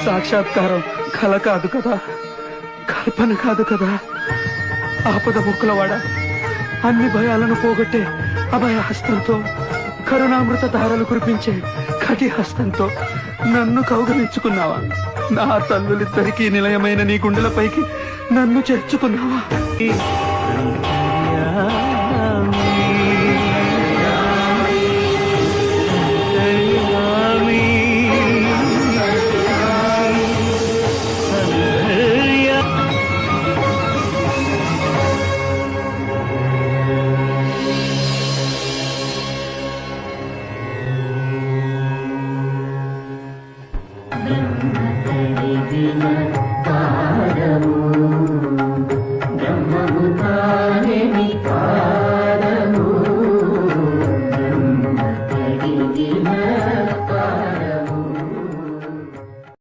సాక్షాత్కారం కల కాదు కదా, కల్పన కాదు కదా. ఆపద ముక్కులవాడ, అన్ని భయాలను పోగొట్టే అభయ హస్తంతో, కరుణామృత ధారలు కురిపించే కటి హస్తంతో నన్ను కౌగలించుకున్నావా? నా తల్లులిద్దరికీ నిలయమైన నీ గుండెలపైకి నన్ను చేర్చుకున్నావా? బ్రహ్మము తానే వికారము, బ్రహ్మ కలిగిన